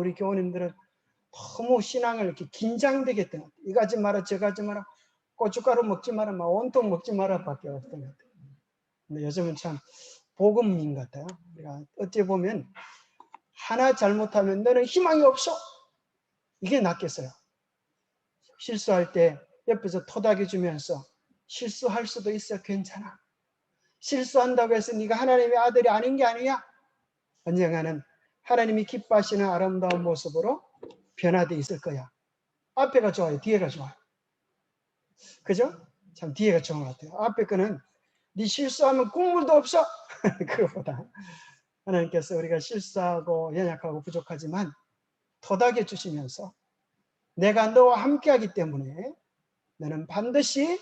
우리 교우님들은 너무 신앙을 이렇게 긴장되게 했던 것 같아요. 이거 하지 마라, 저거 하지 마라, 고춧가루 먹지 마라, 막 온통 먹지 마라 밖에 없던 것 같아요. 근데 요즘은 참 복음인 것 같아요. 우리가 어찌 보면 하나 잘못하면 너는 희망이 없어, 이게 낫겠어요. 실수할 때 옆에서 토닥여 주면서 실수할 수도 있어, 괜찮아. 실수한다고 해서 네가 하나님의 아들이 아닌 게 아니야. 언젠가는 하나님이 기뻐하시는 아름다운 모습으로 변화되어 있을 거야. 앞에가 좋아요, 뒤에가 좋아요. 그죠? 참 뒤에가 좋은 것 같아요. 앞에 거는 네 실수하면 국물도 없어. 그거보다 하나님께서 우리가 실수하고 연약하고 부족하지만 토닥여 주시면서 내가 너와 함께하기 때문에 너는 반드시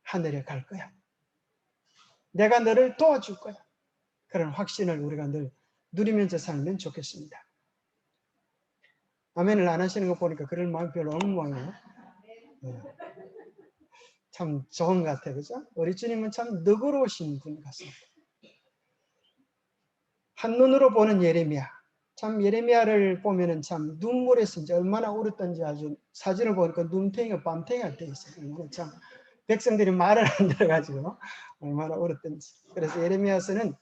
하늘에 갈 거야. 내가 너를 도와줄 거야. 그런 확신을 우리가 늘 누리면서 살면 좋겠습니다. 아멘을 안 하시는 거 보니까 그럴 마음이 별로 없는 모양이에요. 네. 참 좋은 것 같아요. 그죠? 우리 주님은 참 너그러우신 분 같습니다. 한눈으로 보는 예레미야. 참 예레미야를 보면은 참 눈물에 진짜 얼마나 울었던지 아주 사진을 보니까 눈탱이가 밤탱이가 돼 있어요. 참 백성들이 말을 안 들어가지고 얼마나 울었던지. 그래서 예레미야서는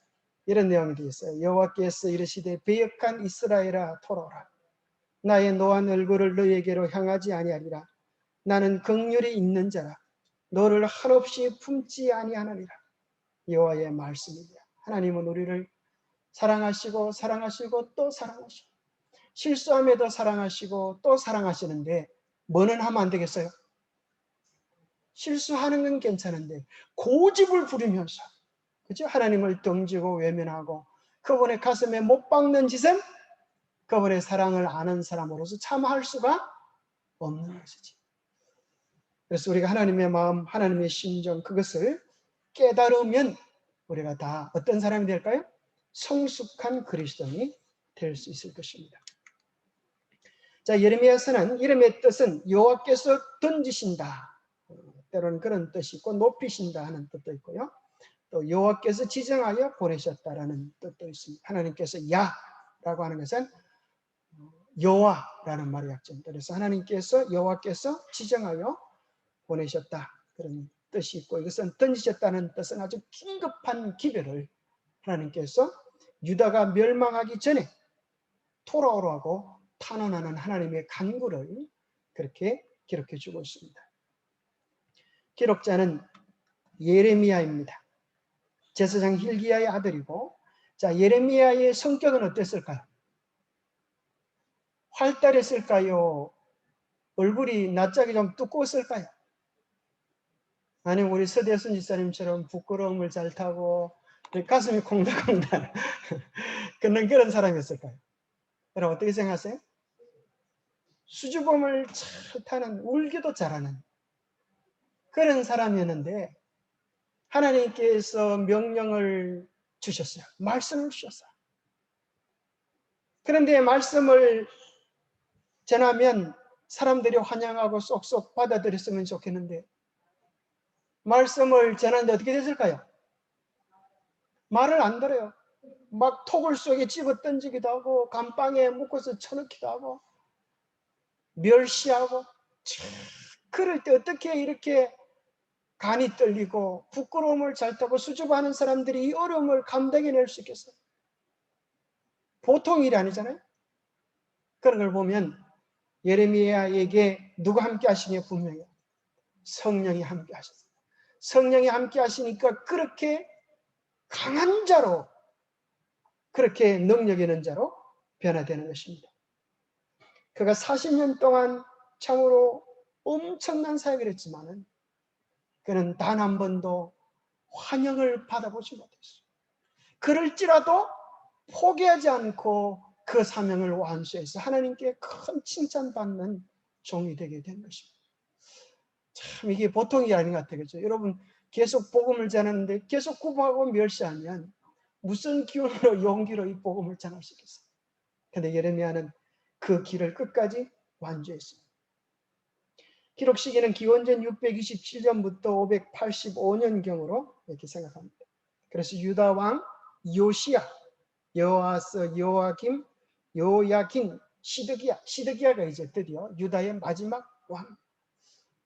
이런 내용이 되어 있어요. 여호와께서 이르시되 배역한 이스라엘아 돌아오라. 나의 노한 얼굴을 너에게로 향하지 아니하리라. 나는 긍휼이 있는 자라. 너를 한없이 품지 아니하느니라. 여호와의 말씀입니다. 하나님은 우리를 사랑하시고 사랑하시고 또 사랑하시고 실수함에도 사랑하시고 또 사랑하시는데 뭐는 하면 안 되겠어요? 실수하는 건 괜찮은데 고집을 부리면서, 그죠? 하나님을 등지고 외면하고 그분의 가슴에 못 박는 짓은 그분의 사랑을 아는 사람으로서 참할 수가 없는 것이지. 그래서 우리가 하나님의 마음, 하나님의 심정, 그것을 깨달으면 우리가 다 어떤 사람이 될까요? 성숙한 그리스도인이 될 수 있을 것입니다. 자, 예레미야서는 이름의 뜻은 여호와께서 던지신다, 때로는 그런 뜻이 있고 높이신다 하는 뜻도 있고요. 또 여호와께서 지정하여 보내셨다라는 뜻도 있습니다. 하나님께서 야라고 하는 것은 여호와라는 말의 약자입니다. 그래서 하나님께서 여호와께서 지정하여 보내셨다, 그런 뜻이 있고, 이것은 던지셨다는 뜻은 아주 긴급한 기별을 하나님께서 유다가 멸망하기 전에 돌아오라고 탄원하는 하나님의 간구를 그렇게 기록해 주고 있습니다. 기록자는 예레미야입니다. 제사장 hil기야의 아들이고, 자, 예레미야의 성격은 어땠을까요? 활달했을까요? 얼굴이 낯짝이 좀 두꺼웠을까요? 아니면 우리 서대순 지사님처럼 부끄러움을 잘 타고 가슴이 콩닥콩닥 걷는 그런 사람이었을까요? 여러분 어떻게 생각하세요? 수줍음을 잘 타는, 울기도 잘하는 그런 사람이었는데 하나님께서 명령을 주셨어요. 말씀을 주셨어요. 그런데 말씀을 전하면 사람들이 환영하고 쏙쏙 받아들였으면 좋겠는데 말씀을 전하는데 어떻게 됐을까요? 말을 안 들어요. 막 톡을 속에 집어 던지기도 하고 감방에 묶어서 쳐넣기도 하고 멸시하고. 그럴 때 어떻게 이렇게 간이 떨리고 부끄러움을 잘 타고 수줍어하는 사람들이 이 어려움을 감당해낼 수 있겠어요? 보통 일이 아니잖아요. 그런 걸 보면 예레미야에게 누가 함께 하시냐? 분명해요. 성령이 함께 하셨어요. 성령이 함께 하시니까 그렇게 강한 자로, 그렇게 능력 있는 자로 변화되는 것입니다. 그가 40년 동안 참으로 엄청난 사역을 했지만은 그는 단 한 번도 환영을 받아보지 못했어요. 그럴지라도 포기하지 않고 그 사명을 완수해서 하나님께 큰 칭찬받는 종이 되게 된 것입니다. 참 이게 보통이 아닌 것 같아요. 그렇죠? 여러분 계속 복음을 전하는데 계속 구박하고 멸시하면 무슨 기운으로 용기로 이 복음을 전할 수 있겠어요? 그런데 예레미야는 그 길을 끝까지 완주했습니다. 기록 시기는 기원전 627년부터 585년경으로 이렇게 생각합니다. 그래서 유다 왕 요시야, 여호아스, 요아김, 요야킨, 시드기야가 이제 드디어 유다의 마지막 왕,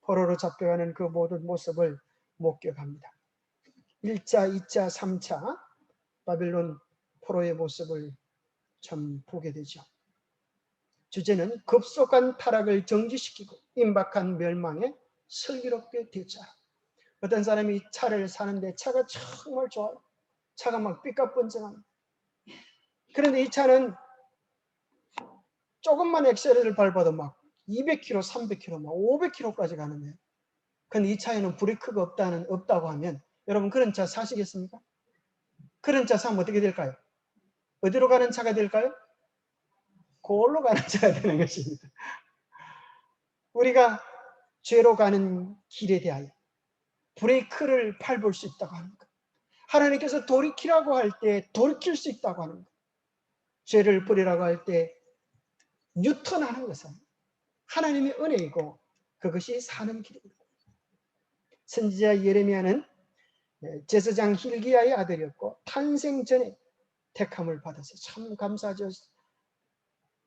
포로로 잡혀가는 그 모든 모습을 목격합니다. 1차, 2차, 3차 바빌론 포로의 모습을 참 보게 되죠. 주제는 급속한 타락을 정지시키고 임박한 멸망에 슬기롭게 대처하라. 어떤 사람이 차를 사는데 차가 정말 좋아요. 차가 막 삐까뻔쩍합니다. 그런데 이 차는 조금만 엑셀을 밟아도 막 200km, 300km, 막 500km까지 가는 거예요. 근데 이 차에는 브레이크가 없다고 하면 여러분 그런 차 사시겠습니까? 그런 차 사면 어떻게 될까요? 어디로 가는 차가 될까요? 골로 가는 차가 되는 것입니다. 우리가 죄로 가는 길에 대하여 브레이크를 밟을 수 있다고 하는 것. 하나님께서 돌이키라고 할 때 돌이킬 수 있다고 하는 것. 죄를 버리라고 할 때 유턴하는 것은 하나님의 은혜이고 그것이 사는 길입니다. 선지자 예레미야는 제사장 hil기야의 아들이었고 탄생 전에 택함을 받았어요. 참 감사하죠.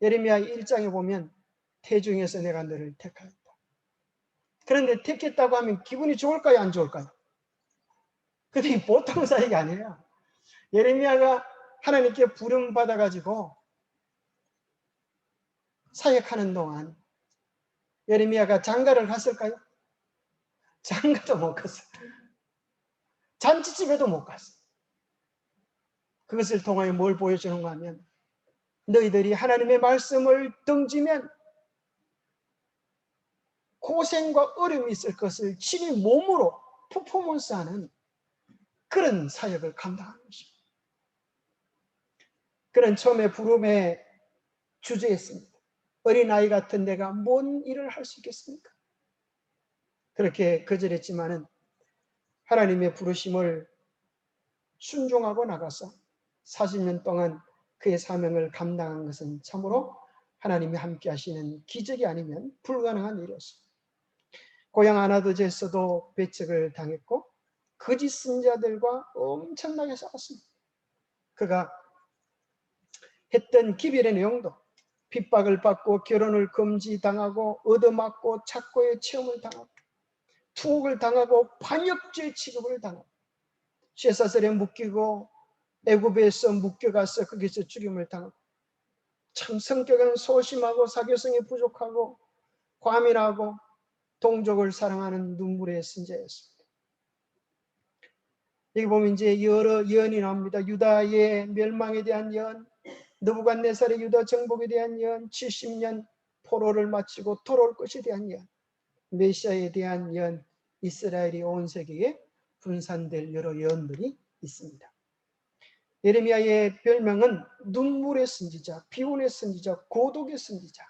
예레미야 1장에 보면 태중에서 내가 너를 택하였다. 그런데 택했다고 하면 기분이 좋을까요? 안 좋을까요? 그게 보통 사역이 아니에요. 예레미야가 하나님께 부름 받아가지고 사역하는 동안 예레미야가 장가를 갔을까요? 장가도 못 갔어요. 잔치집에도 못 갔어요. 그것을 통하여 뭘 보여주는가 하면 너희들이 하나님의 말씀을 등지면 고생과 어려움이 있을 것을 친히 몸으로 퍼포먼스하는 그런 사역을 감당하는 것입니다. 그는 처음에 부름에 주저했습니다. 어린아이 같은 내가 뭔 일을 할 수 있겠습니까? 그렇게 거절했지만은 하나님의 부르심을 순종하고 나가서 40년 동안 그의 사명을 감당한 것은 참으로 하나님이 함께 하시는 기적이 아니면 불가능한 일이었습니다. 고향 아나도제에서도 배척을 당했고 거짓 선지자들과 엄청나게 싸웠습니다. 그가 했던 기별의 내용도 핍박을 받고 결혼을 금지당하고 얻어맞고 착고의 체험을 당하고 투옥을 당하고 반역죄 취급을 당하고 쇠사슬에 묶이고 애굽에서 묶여가서 거기서 죽임을 당하고 참 성격은 소심하고 사교성이 부족하고 과민하고 동족을 사랑하는 눈물의 선지자였습니다. 여기 보면 이제 여러 예언이 나옵니다. 유다의 멸망에 대한 예언, 느부갓네살의 유다 정복에 대한 예언, 70년 포로를 마치고 돌아올 것에 대한 예언, 메시아에 대한 예언, 이스라엘이 온 세계에 분산될 여러 예언들이 있습니다. 예레미야의 별명은 눈물의 선지자, 비운의 선지자, 고독의 선지자.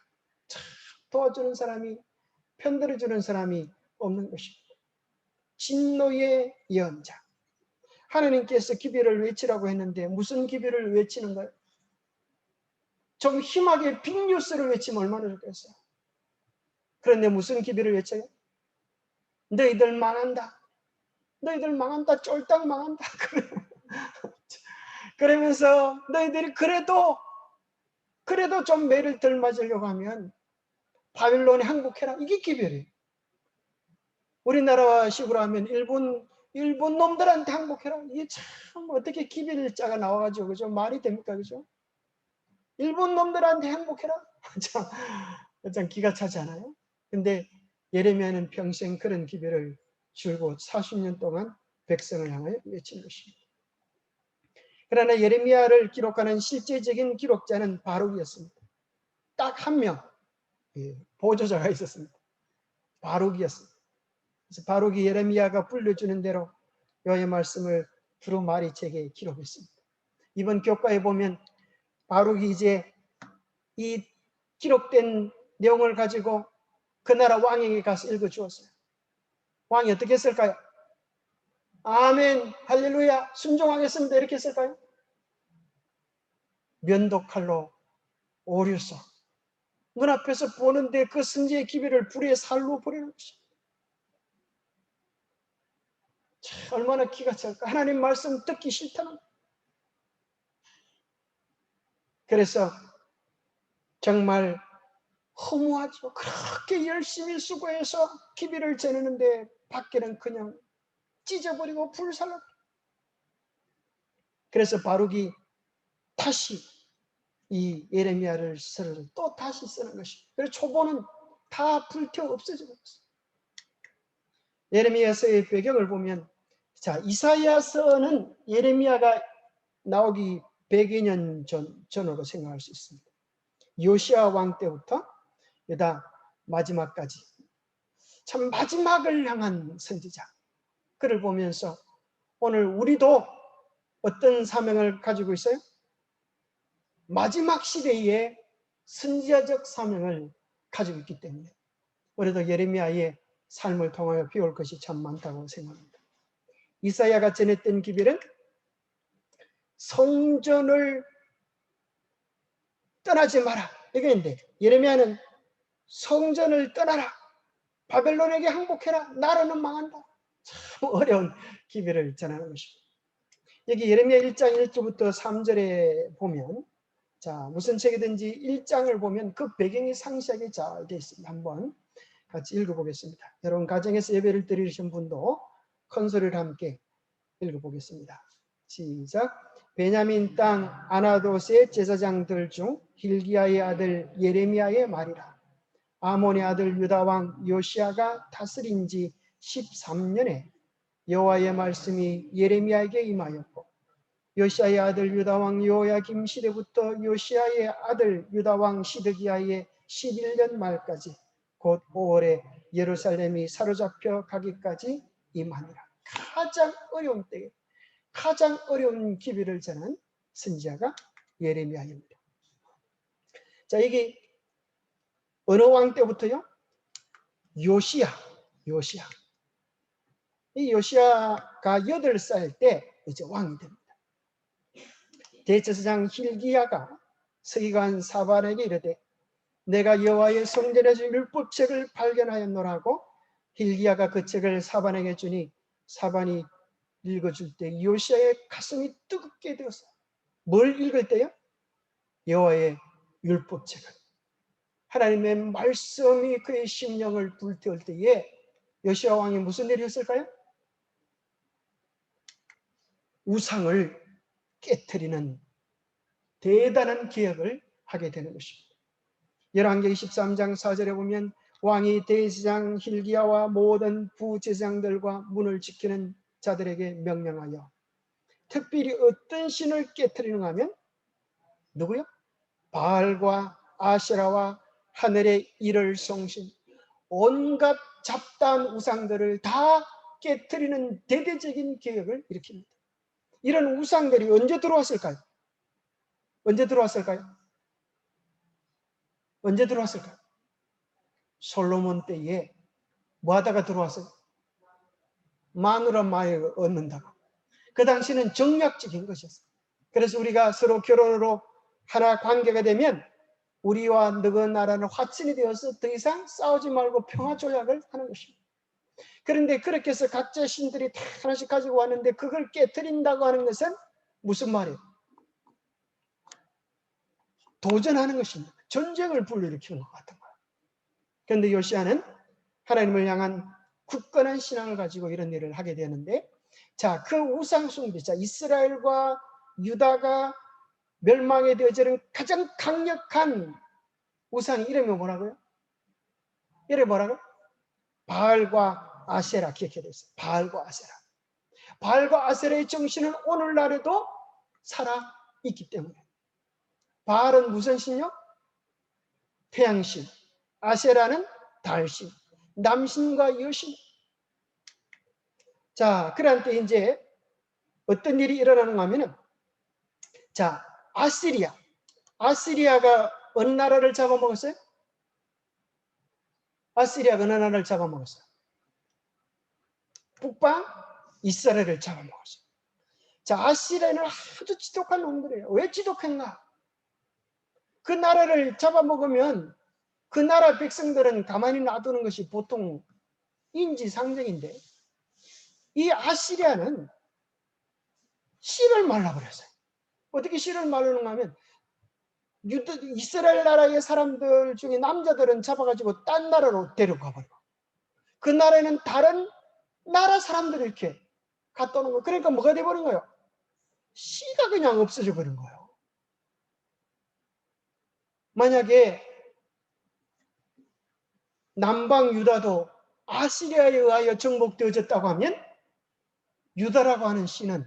참 도와주는 사람이, 편들어주는 사람이 없는 것입니다. 진노의 예언자. 하나님께서 기별을 외치라고 했는데 무슨 기별을 외치는 거예요? 좀 힘하게 빅뉴스를 외치면 얼마나 좋겠어요. 그런데 무슨 기별을 외쳐요? 너희들 망한다. 너희들 망한다. 쫄딱 망한다. 그러면서 너희들이 그래도 좀 매를 덜 맞으려고 하면 바빌론에 항복해라. 이게 기별이에요. 우리나라 식으로 하면 일본 놈들한테 항복해라. 이게 참 어떻게 기별자가 나와가지고 그죠? 말이 됩니까? 그죠? 일본 놈들한테 행복해라. 참 기가 차지 않아요? 근데 예레미야는 평생 그런 기별을 줄곧 40년 동안 백성을 향하여 외친 것입니다. 그러나 예레미야를 기록하는 실제적인 기록자는 바룩이었습니다. 딱 한 명 보조자가 있었습니다. 바룩이었습니다. 그래서 바룩이 예레미야가 불려주는 대로 여호와의 말씀을 두루마리책에 기록했습니다. 이번 교과에 보면 바룩이 이제 이 기록된 내용을 가지고 그 나라 왕에게 가서 읽어주었어요. 왕이 어떻게 했을까요? 아멘, 할렐루야, 순종하겠습니다. 이렇게 했을까요? 면도칼로 오류서 눈앞에서 보는데 그 선지의 기별을 불의 살로 버리는 것입니다. 얼마나 기가 찰까. 하나님 말씀 듣기 싫다는. 그래서 정말 허무하죠. 그렇게 열심히 수고해서 기비를 지내는데 밖에는 그냥 찢어버리고 불살라. 그래서 바룩이 다시 이 예레미야를 또 다시 쓰는 것입니다. 그래서 초보는 다 불태워 없어져 버렸어요. 예레미야서의 배경을 보면, 자, 이사야서는 예레미야가 나오기 100여 년 전으로 생각할 수 있습니다. 요시야 왕 때부터 여다 마지막까지 참 마지막을 향한 선지자. 그를 보면서 오늘 우리도 어떤 사명을 가지고 있어요? 마지막 시대의 선지자적 사명을 가지고 있기 때문에 우리도 예레미야의 삶을 통하여 배울 것이 참 많다고 생각합니다. 이사야가 전했던 기별은 성전을 떠나지 마라. 이게인데 예레미야는 성전을 떠나라. 바벨론에게 항복해라. 나라는 망한다. 참 어려운 기별을 전하는 것입니다. 여기 예레미야 1장 1절부터 3절에 보면, 자, 무슨 책이든지 1장을 보면 그 배경이 상세하게 잘 되어 있습니다. 한번 같이 읽어보겠습니다. 여러분 가정에서 예배를 드리신 분도 큰 소리를 함께 읽어보겠습니다. 시작. 베냐민 땅 아나돗의 제사장들 중 hil기야의 아들 예레미야의 말이라. 아몬의 아들 유다 왕 요시야가 다스린 지 13년에 여호와의 말씀이 예레미야에게 임하였고, 요시야의 아들 유다 왕 요야김 시대부터 요시야의 아들 유다 왕 시드기야의 11년 말까지 곧 5월에 예루살렘이 사로잡혀 가기까지 임하니라. 가장 어려운 때에 가장 어려운 기별을 전한 선지자가 예레미야입니다. 자, 이게 어느 왕 때부터요? 요시야. 이 요시야가 8살 때 이제 왕이 됩니다. 대제사장 hil기야가 서기관 사반에게 이르되 내가 여호와의 성전에서 율법책을 발견하였노라고 hil기야가 그 책을 사반에게 주니 사반이 읽어줄 때 요시야의 가슴이 뜨겁게 되었어요. 뭘 읽을 때요? 여호와의 율법책을. 하나님의 말씀이 그의 심령을 불태울 때에 요시야 왕이 무슨 일을 했을까요? 우상을 깨트리는 대단한 기억을 하게 되는 것입니다. 열왕기 23장 4절에 보면 왕이 대제사장 hil기야와 모든 부제사장들과 문을 지키는 자들에게 명령하여 특별히 어떤 신을 깨트리는가 하면 누구요? 바알과 아세라와 하늘의 일을 성신, 온갖 잡다한 우상들을 다 깨트리는 대대적인 계획을 일으킵니다. 이런 우상들이 언제 들어왔을까요? 언제 들어왔을까요? 솔로몬 때에 뭐 하다가 들어왔어요? 마누라 마에 얻는다고. 그 당시는 정략적인 것이었어요. 그래서 우리가 서로 결혼으로 하나 관계가 되면 우리와 너그 나라는 화친이 되어서 더 이상 싸우지 말고 평화 조약을 하는 것입니다. 그런데 그렇게 해서 각자 신들이 다 하나씩 가지고 왔는데 그걸 깨트린다고 하는 것은 무슨 말이에요? 도전하는 것입니다. 전쟁을 불러일으키는 것 같은 거예요. 그런데 요시야는 하나님을 향한 굳건한 신앙을 가지고 이런 일을 하게 되는데, 자, 그 우상 숭배, 자, 이스라엘과 유다가 멸망에 되어지는 가장 강력한 우상 이름이 뭐라고요? 이름이 뭐라고요? 바알과 아세라. 기억해야 되겠어요. 바알과 아세라. 바알과 아세라의 정신은 오늘날에도 살아있기 때문에. 바알은 무슨 신요? 태양신. 아세라는 달신. 남신과 여신. 자, 그럴 때 이제 어떤 일이 일어나는가 하면은, 자, 아시리아가 어느 나라를 잡아먹었어요? 아시리아가 어느 나라를 잡아먹었어요? 북방 이스라엘을 잡아먹었어요. 자, 아시리아는 아주 지독한 놈들이에요. 왜 지독한가? 그 나라를 잡아먹으면 그 나라 백성들은 가만히 놔두는 것이 보통 인지상정인데, 이 아시리아는 씨를 말라버렸어요. 어떻게 씨를 말르는가 하면 이스라엘 나라의 사람들 중에 남자들은 잡아가지고 딴 나라로 데려가 버려. 그 나라에는 다른 나라 사람들을 이렇게 갖다 놓은 거예요. 그러니까 뭐가 돼버린 거예요? 씨가 그냥 없어져 버린 거예요. 만약에 남방 유다도 아시리아에 의하여 정복되어졌다고 하면 유다라고 하는 씨는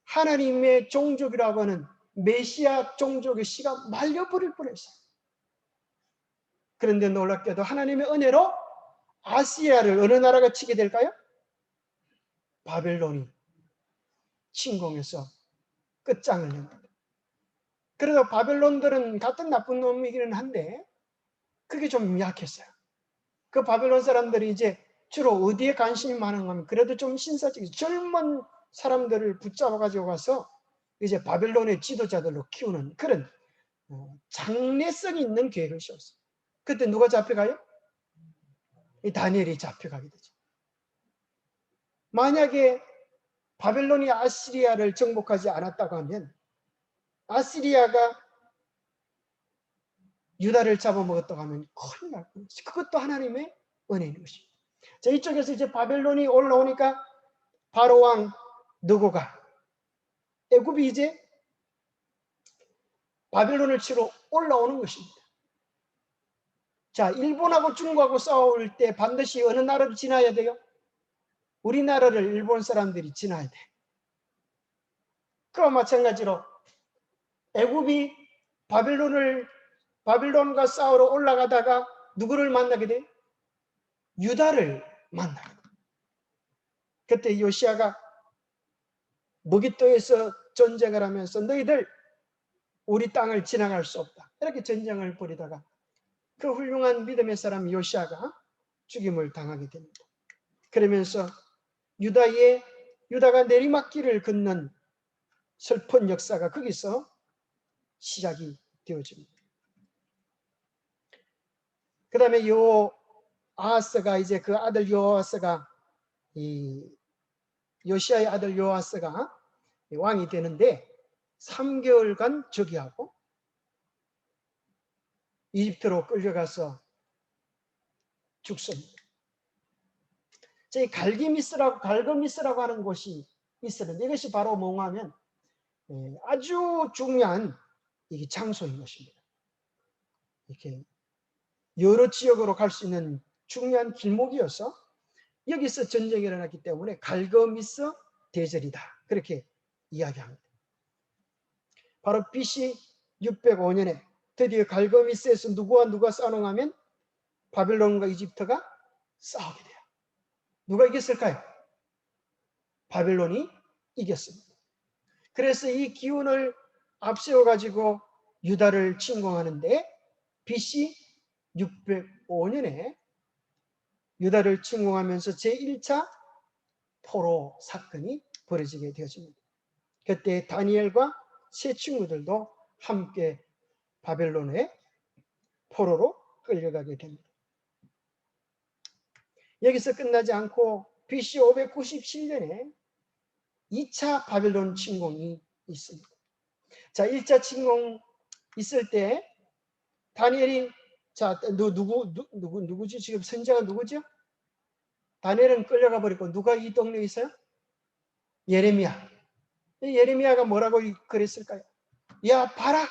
하나님의 종족이라고 하는 메시아 종족의 씨가 말려버릴 뻔했어요. 그런데 놀랍게도 하나님의 은혜로 아시리아를 어느 나라가 치게 될까요? 바벨론이 침공해서 끝장을 냅니다. 그래서 바벨론들은 같은 나쁜 놈이기는 한데 그게 좀 약했어요. 그 바벨론 사람들이 이제 주로 어디에 관심이 많은가 하면 그래도 좀 신사적인 젊은 사람들을 붙잡아 가지고 가서 이제 바벨론의 지도자들로 키우는 그런 장래성 있는 계획을 세웠어요. 그때 누가 잡혀가요? 이 다니엘이 잡혀가게 되죠. 만약에 바벨론이 아시리아를 정복하지 않았다고 하면 아시리아가 유다를 잡아먹었다고 하면 큰일 날 거예요. 그것도 하나님의 은혜인 것입니다. 자, 이쪽에서 이제 바벨론이 올라오니까 바로 왕 느고가 애굽이 이제 바벨론을 치러 올라오는 것입니다. 자, 일본하고 중국하고 싸울 때 반드시 어느 나라를 지나야 돼요? 우리나라를 일본 사람들이 지나야 돼. 그와 마찬가지로 애굽이 바벨론과 싸우러 올라가다가 누구를 만나게 돼요? 유다를 만나게 돼요. 그때 요시아가 무깃도에서 전쟁을 하면서 너희들 우리 땅을 지나갈 수 없다. 이렇게 전쟁을 벌이다가 그 훌륭한 믿음의 사람 요시아가 죽임을 당하게 됩니다. 그러면서 유다가 내리막길을 걷는 슬픈 역사가 거기서 시작이 되어집니다. 그 다음에 아하스가 이제 그 아들 요아스가 요시아의 아들 요아스가 왕이 되는데 3개월간 즉위하고 이집트로 끌려가서 죽습니다. 저희 갈그미스라고 하는 곳이 있었는데 이것이 바로 뭔가 하면 아주 중요한 장소인 것입니다. 이렇게 여러 지역으로 갈 수 있는 중요한 길목이어서 여기서 전쟁이 일어났기 때문에 갈그미스 대전이다. 그렇게 이야기합니다. 바로 BC 605년에 드디어 갈그미스에서 누가 싸우는가면 바벨론과 이집트가 싸우게 돼요. 누가 이겼을까요? 바벨론이 이겼습니다. 그래서 이 기운을 앞세워 가지고 유다를 침공하는데 BC 605년에 유다를 침공하면서 제1차 포로 사건이 벌어지게 되어집니다. 그때 다니엘과 세 친구들도 함께 바벨론의 포로로 끌려가게 됩니다. 여기서 끝나지 않고 BC 597년에 2차 바벨론 침공이 있습니다. 자, 1차 침공 있을 때 다니엘이 누구지? 지금 선지자가 누구죠? 다니엘은 끌려가 버리고 누가 이 동네에 있어요? 예레미야. 예레미야가 뭐라고 그랬을까요? 야, 봐라.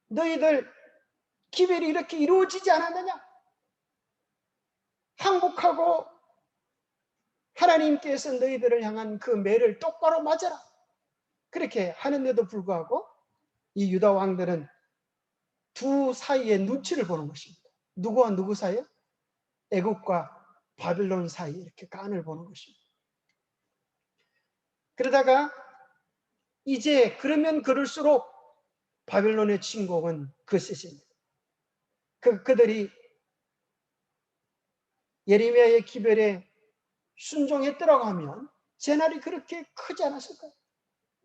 너희들 기별이 이렇게 이루어지지 않았느냐? 항복하고 하나님께서 너희들을 향한 그 매를 똑바로 맞아라. 그렇게 하는데도 불구하고 이 유다 왕들은 두 사이의 눈치를 보는 것입니다. 누구와 누구 사이에? 애국과 바벨론 사이에 이렇게 간을 보는 것입니다. 그러다가 이제 그러면 그럴수록 바벨론의 침공은 거세집니다. 그들이 예레미야의 기별에 순종했더라고 하면 재날이 그렇게 크지 않았을까요?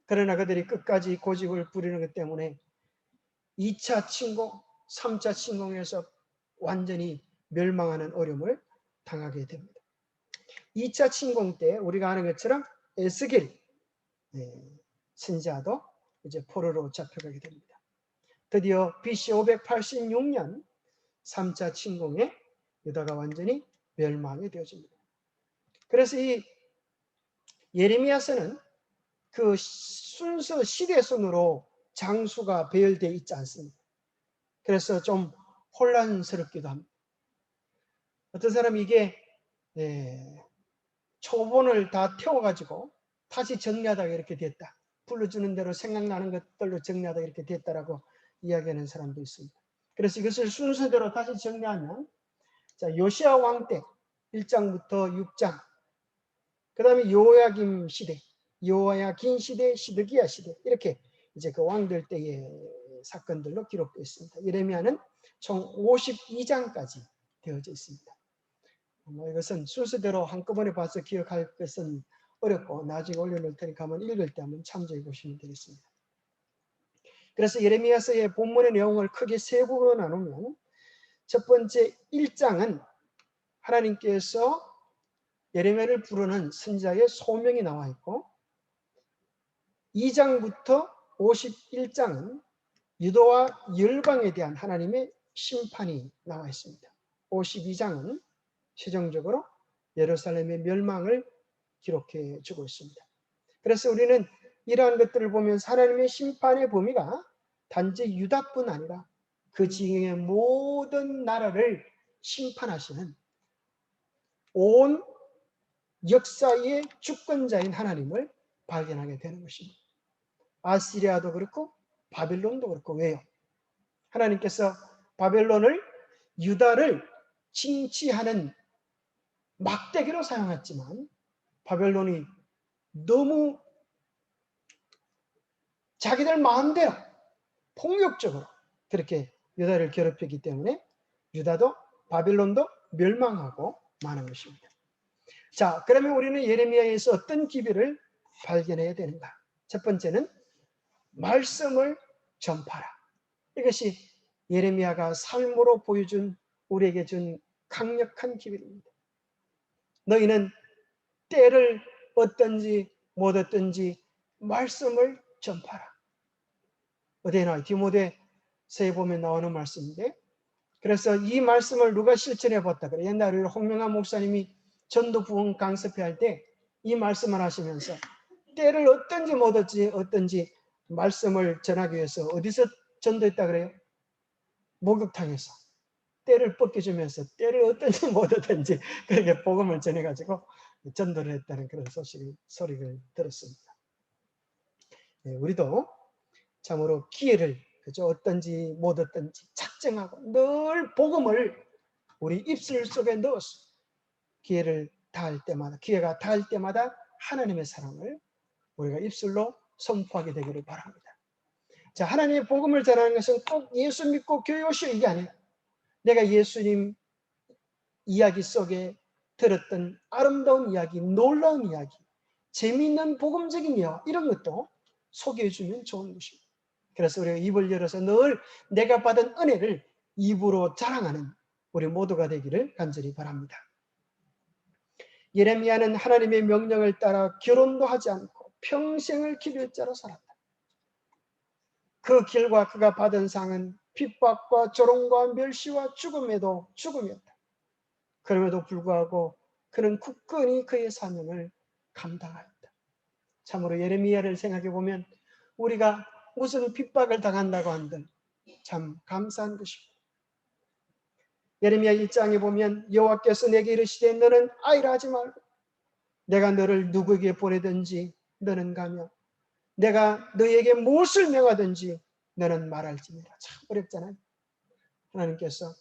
그러나 그들이 끝까지 고집을 부리는 것 때문에 2차 침공, 3차 침공에서 완전히 멸망하는 어려움을 당하게 됩니다. 2차 침공 때 우리가 아는 것처럼 에스겔 선지자도 이제 포로로 잡혀가게 됩니다. 드디어 BC 586년 3차 침공에 유다가 완전히 멸망이 되어집니다. 그래서 이 예레미야서는 그 순서 시대순으로 장수가 배열되어 있지 않습니다. 그래서 좀 혼란스럽기도 합니다. 어떤 사람이 이게 초본을 다 태워가지고 다시 정리하다가 이렇게 됐다. 불러주는 대로 생각나는 것들로 정리하다가 이렇게 됐다라고 이야기하는 사람도 있습니다. 그래서 이것을 순서대로 다시 정리하면, 자, 요시야 왕 때 1장부터 6장, 그 다음에 요야김 시대, 요야긴 시대, 시드기야 시대, 이렇게 이제 그 왕들 때의 사건들로 기록되어 있습니다. 예레미야는 총 52장까지 되어져 있습니다. 이것은 순서대로 한꺼번에 봐서 기억할 것은 어렵고 나중에 올려놓을 테니까 한번 읽을 때 한번 참조해 보시면 되겠습니다. 그래서 예레미야서의 본문의 내용을 크게 세 부분으로 나누면, 첫 번째 1장은 하나님께서 예레미야를 부르는 선지자의 소명이 나와 있고, 2장부터 51장은 유다와 열방에 대한 하나님의 심판이 나와 있습니다. 52장은 최종적으로 예루살렘의 멸망을 기록해 주고 있습니다. 그래서 우리는 이러한 것들을 보면서 하나님의 심판의 범위가 단지 유다뿐 아니라 그 지경의 모든 나라를 심판하시는 온 역사의 주권자인 하나님을 발견하게 되는 것입니다. 아시리아도 그렇고 바벨론도 그렇고. 왜요? 하나님께서 바벨론을, 유다를 징치하는 막대기로 사용했지만 바벨론이 너무 자기들 마음대로 폭력적으로 그렇게 유다를 괴롭혔기 때문에 유다도 바벨론도 멸망하고 마는 것입니다. 자, 그러면 우리는 예레미야에서 어떤 기별을 발견해야 되는가? 첫 번째는 말씀을 전파라. 이것이 예레미야가 삶으로 보여준, 우리에게 준 강력한 기별입니다. 너희는 때를 어떤지 못 어떤지 말씀을 전파라. 어디에 나와요? 디모데서에 보면 나오는 말씀인데, 그래서 이 말씀을 누가 실천해 봤다 그래. 옛날에 홍명환 목사님이 전도 부흥 강습회 할 때 이 말씀을 하시면서 때를 어떤지 못 어떤지 말씀을 전하기 위해서 어디서 전도했다 그래요? 목욕탕에서 때를 벗겨주면서 때를 어떤지 못 어떤지 그렇게 복음을 전해가지고 전도를 했다는 그런 소리를 들었습니다. 네, 우리도 참으로 기회를, 그죠? 어떤지 못 어떤지 착정하고 늘 복음을 우리 입술 속에 넣어서 기회가 닿을 때마다 하나님의 사랑을 우리가 입술로 선포하게 되기를 바랍니다. 자, 하나님의 복음을 전하는 것은 꼭 예수 믿고 교회 오시오 이게 아니에요. 내가 예수님 이야기 속에 들었던 아름다운 이야기, 놀라운 이야기, 재미있는 복음적인 이야기, 이런 것도 소개해 주면 좋은 것입니다. 그래서 우리가 입을 열어서 늘 내가 받은 은혜를 입으로 자랑하는 우리 모두가 되기를 간절히 바랍니다. 예레미야는 하나님의 명령을 따라 결혼도 하지 않고 평생을 기도자로 살았다. 그 결과 그가 받은 상은 핍박과 조롱과 멸시와 죽음에도 죽음이었다. 그럼에도 불구하고 그는 굳건히 그의 사명을 감당하였다. 참으로 예레미야를 생각해 보면 우리가 무슨 핍박을 당한다고 한들 참 감사한 것입니다. 예레미야 1장에 보면 여호와께서 내게 이르시되 너는 아이라 하지 말고 내가 너를 누구에게 보내든지 너는 가며 내가 너에게 무엇을 명하든지 너는 말할지니라. 참 어렵잖아요. 하나님께서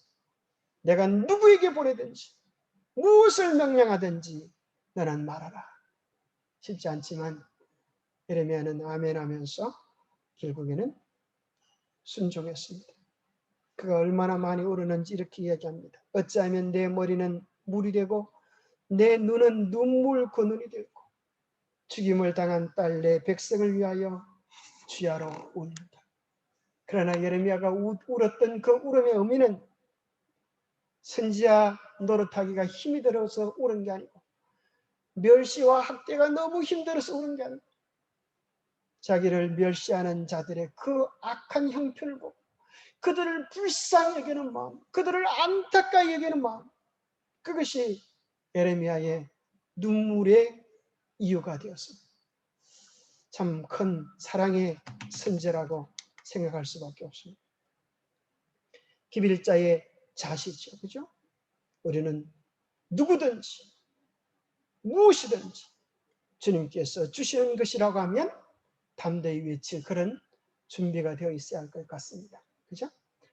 내가 누구에게 보내든지 무엇을 명령하든지 너는 말하라. 쉽지 않지만 예레미야는 아멘 하면서 결국에는 순종했습니다. 그가 얼마나 많이 오르는지 이렇게 이야기합니다. 어찌하면 내 머리는 물이 되고 내 눈은 눈물 그 눈이 되고 죽임을 당한 딸 내 백성을 위하여 주야로 울린다. 그러나 예레미야가 울었던 그 울음의 의미는 선지자 노릇하기가 힘이 들어서 울은 게 아니고 멸시와 학대가 너무 힘들어서 우는 게 아니고 자기를 멸시하는 자들의 그 악한 형편을 보고 그들을 불쌍히 여기는 마음, 그들을 안타까이 여기는 마음, 그것이 예레미야의 눈물의 이유가 되었습니다. 참 큰 사랑의 선제라고 생각할 수밖에 없습니다. 기빌자의 자시죠. 그죠? 우리는 누구든지 무엇이든지 주님께서 주시는 것이라고 하면 담대히 외칠 그런 준비가 되어 있어야 할 것 같습니다. 그죠?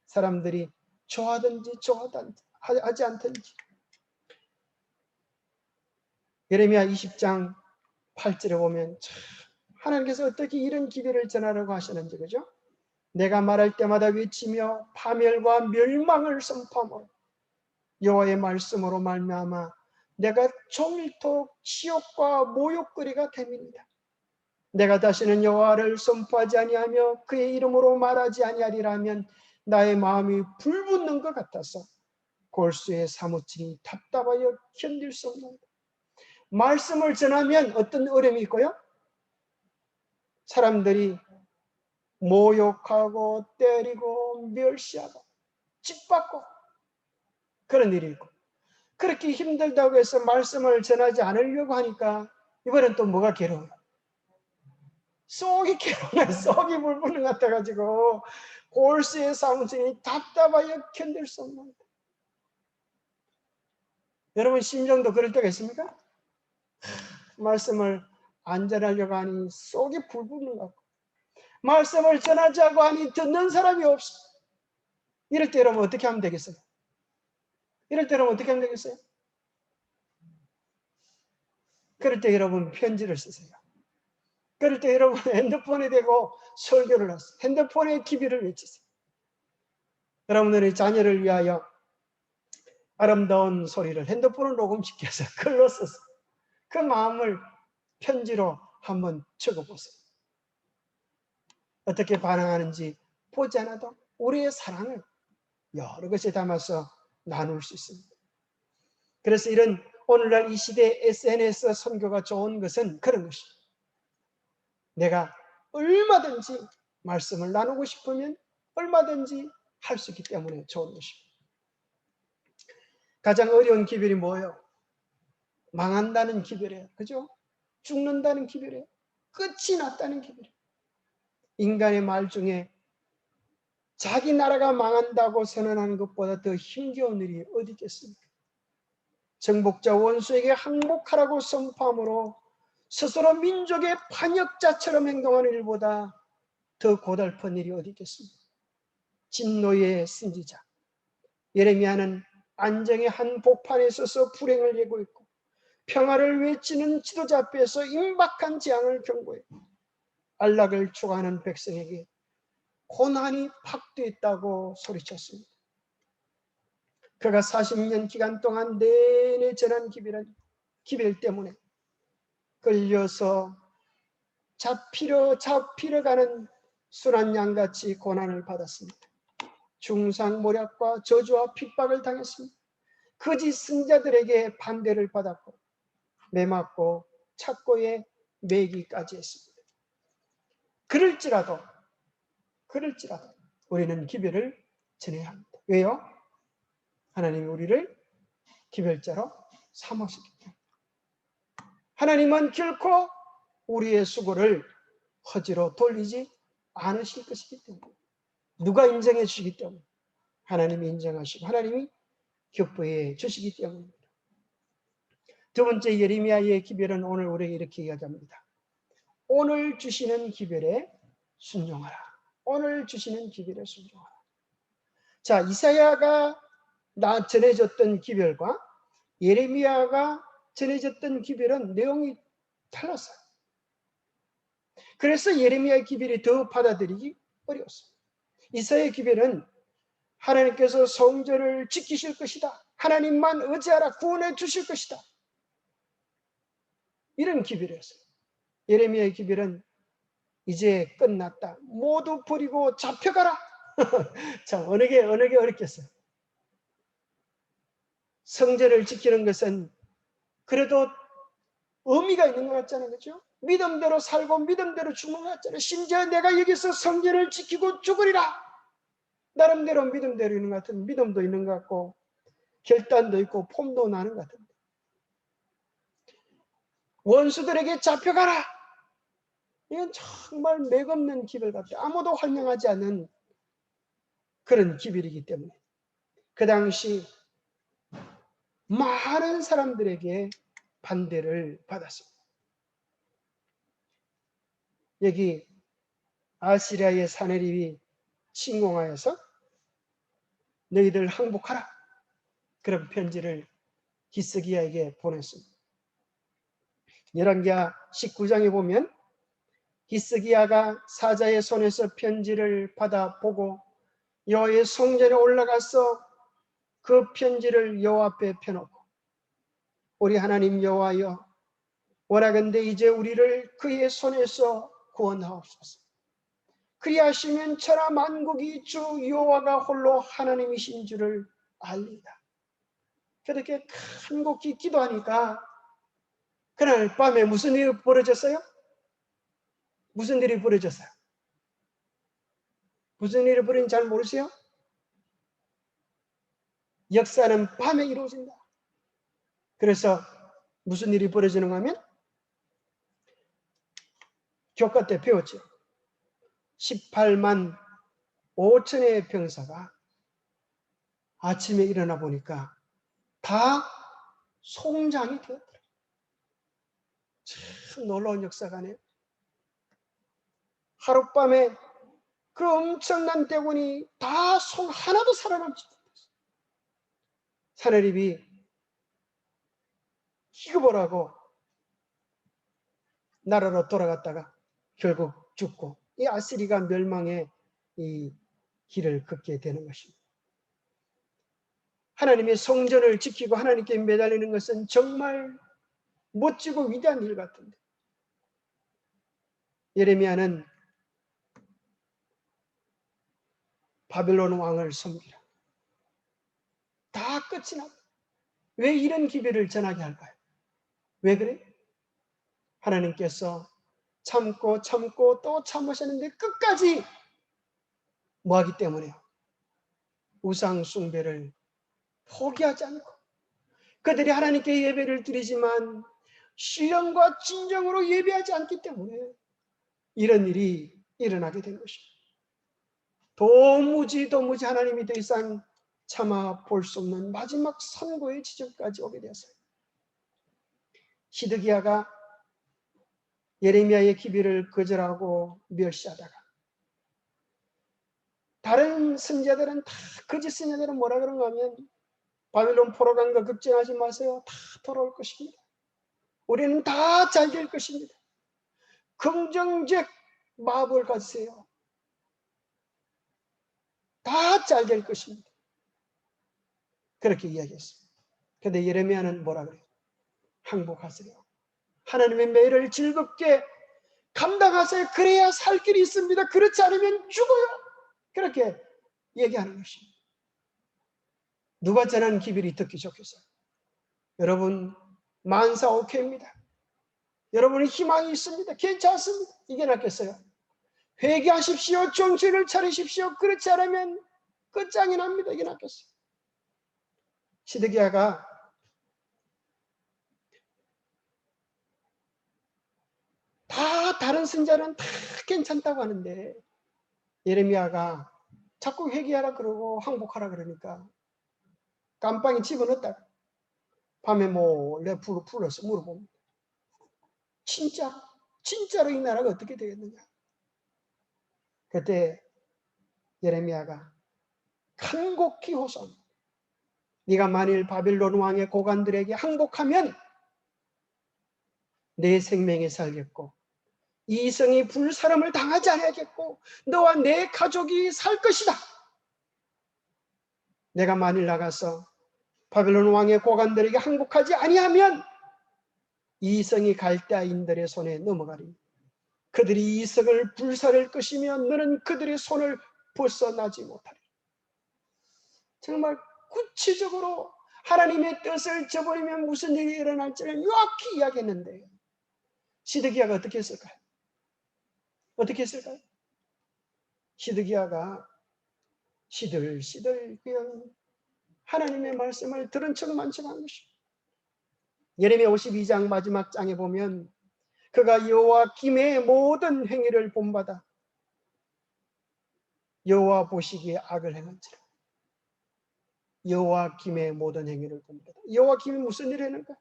사람들이 좋아하든지 하지 않든지. 예레미야 20장 8절에 보면 참 하나님께서 어떻게 이런 기별을 전하라고 하시는지, 그죠? 내가 말할 때마다 외치며 파멸과 멸망을 선포하므로 여호와의 말씀으로 말미암아 내가 종일토록 치욕과 모욕거리가 됨이니이다. 내가 다시는 여호와를 선포하지 아니하며 그의 이름으로 말하지 아니하리라면 나의 마음이 불붙는 것 같아서 골수에 사무치니 답답하여 견딜 수 없나이다. 말씀을 전하면 어떤 어려움이 있고요? 사람들이 모욕하고 때리고 멸시하고 짓밟고 그런 일이 있고, 그렇게 힘들다고 해서 말씀을 전하지 않으려고 하니까 이번엔 또 뭐가 괴로워요? 속이 괴로워요. 속이 불붙는 것 같아가지고 골수의 사무치니 답답하여 견딜 수 없는. 여러분 심정도 그럴 때가 있습니까? 말씀을 안 전하려고 하니 속이 불붙는 것 같고, 말씀을 전하자고 하니 듣는 사람이 없어. 이럴 때 여러분 어떻게 하면 되겠어요? 이럴 때 여러분 어떻게 하면 되겠어요? 그럴 때 여러분 편지를 쓰세요. 그럴 때 여러분 핸드폰에 대고 설교를 하세요. 핸드폰에 기비를 외치세요. 여러분들의 자녀를 위하여 아름다운 소리를 핸드폰을 녹음시켜서 글로 써서 그 마음을 편지로 한번 적어보세요. 어떻게 반응하는지 보지 않아도 우리의 사랑을 여러 것에 담아서 나눌 수 있습니다. 그래서 이런 오늘날 이 시대 SNS 선교가 좋은 것은 그런 것입니다. 내가 얼마든지 말씀을 나누고 싶으면 얼마든지 할 수 있기 때문에 좋은 것입니다. 가장 어려운 기별이 뭐예요? 망한다는 기별이에요. 그죠? 죽는다는 기별이에요. 끝이 났다는 기별이에요. 인간의 말 중에 자기 나라가 망한다고 선언하는 것보다 더 힘겨운 일이 어디 있겠습니까? 정복자 원수에게 항복하라고 선포함으로 스스로 민족의 반역자처럼 행동하는 일보다 더 고달픈 일이 어디 있겠습니까? 진노의 선지자 예레미야는 안정의 한 복판에 서서 불행을 예고 있고 평화를 외치는 지도자 앞에서 임박한 재앙을 경고해 안락을 추구하는 백성에게 고난이 팍되었다고 소리쳤습니다. 그가 40년 기간 동안 내내 전한 기별 때문에 끌려서 잡히러 가는 순한 양같이 고난을 받았습니다. 중상모략과 저주와 핍박을 당했습니다. 거짓 선자들에게 반대를 받았고 매맞고 착고에 매기까지 했습니다. 그럴지라도 우리는 기별을 전해야 합니다. 왜요? 하나님이 우리를 기별자로 삼으시기 때문에. 하나님은 결코 우리의 수고를 허지로 돌리지 않으실 것이기 때문에. 누가 인정해 주시기 때문에. 하나님이 인정하시고 하나님이 격려해 주시기 때문입니다. 두 번째 예레미야의 기별은 오늘 우리에게 이렇게 이야기합니다. 오늘 주시는 기별에 순종하라. 오늘 주시는 기별에 순종하라. 자, 이사야가 전해졌던 기별과 예레미야가 전해졌던 기별은 내용이 달랐어요. 그래서 예레미야의 기별이 더 받아들이기 어려웠습니다. 이사야의 기별은 하나님께서 성전을 지키실 것이다. 하나님만 의지하라. 구원해 주실 것이다. 이런 기별이었어요. 예레미야의 기별은 이제 끝났다. 모두 버리고 잡혀가라. 자, 어느 게 어렵겠어요? 성전을 지키는 것은 그래도 의미가 있는 것 같잖아요. 그렇죠? 믿음대로 살고 믿음대로 죽는 것 같잖아요. 심지어 내가 여기서 성전을 지키고 죽으리라. 나름대로 믿음대로 있는 것 같은 믿음도 있는 것 같고 결단도 있고 폼도 나는 것 같은데 원수들에게 잡혀가라. 이건 정말 맥없는 기별 같아요. 아무도 환영하지 않는 그런 기별이기 때문에 그 당시 많은 사람들에게 반대를 받았습니다. 여기 아시리아의 사내립이 침공하여서 너희들 항복하라. 그런 편지를 히스기야에게 보냈습니다. 열왕기하 19장에 보면 히스기야가 사자의 손에서 편지를 받아보고 여호와의 성전에 올라가서 그 편지를 여호와 앞에 펴놓고 우리 하나님 여호와여 원하건대 이제 우리를 그의 손에서 구원하옵소서. 그리하시면 천하 만국이 주 여호와가 홀로 하나님이신 줄을 알리다. 그렇게 간곡히 기도하니까 그날 밤에 무슨 일이 벌어졌어요? 무슨 일이 벌어졌어요? 무슨 일이 벌어진지 잘 모르세요? 역사는 밤에 이루어진다. 그래서 무슨 일이 벌어지는가 하면 교과 때 배웠죠. 18만 5천의 병사가 아침에 일어나 보니까 다 송장이 되었더라. 참 놀라운 역사가네요. 하룻밤에 그 엄청난 대군이 다 하나도 살아남지 못했어요. 사내립이 기겁을 하고 나라로 돌아갔다가 결국 죽고 이 아시리가 멸망의 이 길을 걷게 되는 것입니다. 하나님의 성전을 지키고 하나님께 매달리는 것은 정말 멋지고 위대한 일 같은데 예레미야는 바벨론 왕을 섬기라. 다 끝이 나. 왜 이런 기별을 전하게 할까요? 왜 그래? 하나님께서 참고 참고 또 참으셨는데 끝까지 뭐하기 때문에요? 우상 숭배를 포기하지 않고 그들이 하나님께 예배를 드리지만 신령과 진정으로 예배하지 않기 때문에 이런 일이 일어나게 된 것입니다. 도무지 하나님이 더 이상 참아 볼 수 없는 마지막 선고의 지점까지 오게 되었어요. 시드기야가 예레미야의 기별을 거절하고 멸시하다가 다른 선자들은 다 거짓 선자들은 뭐라 그런가 하면 바빌론 포로 간 거 걱정하지 마세요. 다 돌아올 것입니다. 우리는 다 잘 될 것입니다. 긍정적 마음을 가지세요. 다 잘 될 것입니다. 그렇게 이야기했습니다. 그런데 예레미야는 뭐라 그래요? 항복하세요. 하나님의 매를 즐겁게 감당하세요. 그래야 살 길이 있습니다. 그렇지 않으면 죽어요. 그렇게 얘기하는 것입니다. 누가 전한 기별이 듣기 좋겠어요? 여러분 만사오케입니다. 여러분은 희망이 있습니다. 괜찮습니다. 이게 낫겠어요? 회개하십시오. 정신을 차리십시오. 그렇지 않으면 끝장이 납니다. 이게 낫겠어요? 시드기야가 다 다른 선자는 다 괜찮다고 하는데 예레미야가 자꾸 회개하라 그러고 항복하라 그러니까 깜빵에 집어넣었다. 밤에 몰래 불러서 물어봅니다. 진짜로 이 나라가 어떻게 되겠느냐. 그때 예레미야가 간곡히 호소합니다. 네가 만일 바빌론 왕의 고관들에게 항복하면 내 생명에 살겠고 이 성이 불사름을 당하지 않겠고 너와 내 가족이 살 것이다. 내가 만일 나가서 바벨론 왕의 고관들에게 항복하지 아니하면 이 성이 갈대아인들의 손에 넘어가리니 그들이 이 성을 불살할 것이며 너는 그들의 손을 벗어나지 못하리라. 정말 구체적으로 하나님의 뜻을 저버리면 무슨 일이 일어날지를 명확히 이야기했는데 시드기야가 어떻게 했을까요? 어떻게 했을까요? 시드기야가 시들시들 그냥 하나님의 말씀을 들은 척만 척한 것입니다. 예레미야 52장 마지막 장에 보면 그가 여호와 김의 모든 행위를 본받아 여호와 보시기에 악을 행한지라. 여호와 김의 모든 행위를 본받아. 여호와 김이 무슨 일을 했는가?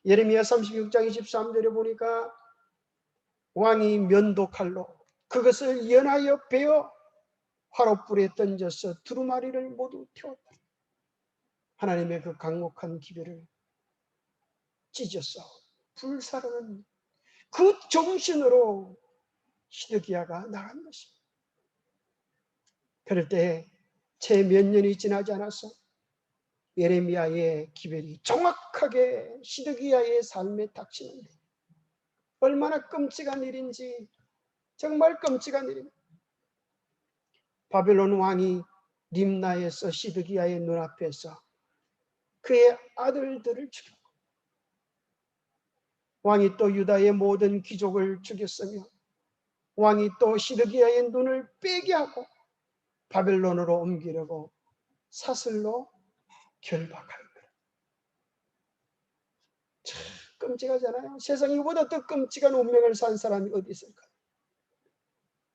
예레미야 36장 23절에 보니까 왕이 면도칼로 그것을 연하여 베어 화롯불에 던져서 두루마리를 모두 태웠다. 하나님의 그 강력한 기별을 찢어서 불사르는 그 정신으로 시드기야가 나간 것입니다. 그럴 때 채 몇 년이 지나지 않아서 예레미야의 기별이 정확하게 시드기야의 삶에 닥치는데 얼마나 끔찍한 일인지, 정말 끔찍한 일입니다. 바벨론 왕이 림나에서 시드기야의 눈앞에서 그의 아들들을 죽였고 왕이 또 유다의 모든 귀족을 죽였으며 왕이 또 시드기야의 눈을 빼게 하고 바벨론으로 옮기려고 사슬로 결박한 거예요. 참 끔찍하잖아요. 세상에 이보다 더 끔찍한 운명을 산 사람이 어디 있을까요?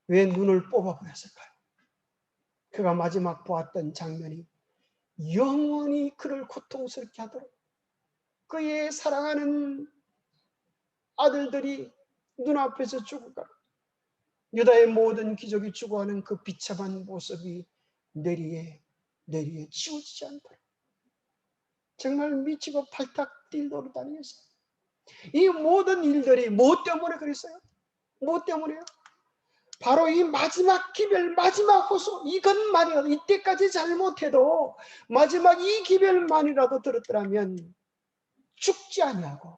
왜 눈을 뽑아버렸을까요? 그가 마지막 보았던 장면이 영원히 그를 고통스럽게 하도록 그의 사랑하는 아들들이 눈앞에서 죽어가고 유다의 모든 귀족이 죽어가는 그 비참한 모습이 내리에 치우치지 않도록 정말 미치고 팔딱 뛸도록 다니겠어요. 이 모든 일들이 뭐 때문에 그랬어요? 뭐 때문에요? 바로 이 마지막 기별, 마지막 호소, 이것만이라도, 이때까지 잘못해도 마지막 이 기별만이라도 들었더라면 죽지 아니하고